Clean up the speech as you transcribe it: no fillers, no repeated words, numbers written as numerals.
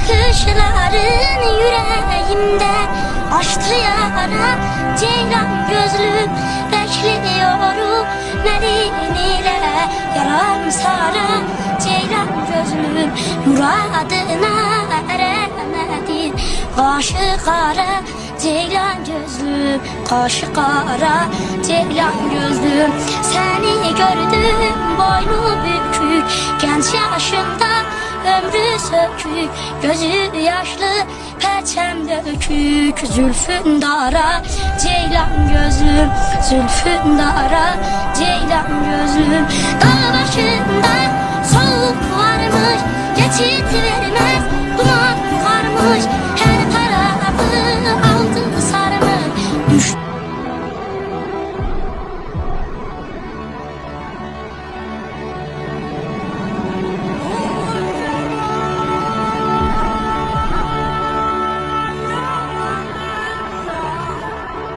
Bakışların yüreğimde açtı yara. Ceylan gözlüm bekliyorum Medine yaram sara. Ceylan gözlüm muradına eremedim. Kaşı kara ceylan gözlüm, kaşı kara ceylan gözlüm. Seni gördüm boynu bükük, genç yaşımda ömrü sökük. Gözü yaşlı perçem dökük, zülfün dara ceylan gözlüm, zülfün dara ceylan gözlüm. Dağ başında soğuk varmış, geçit ver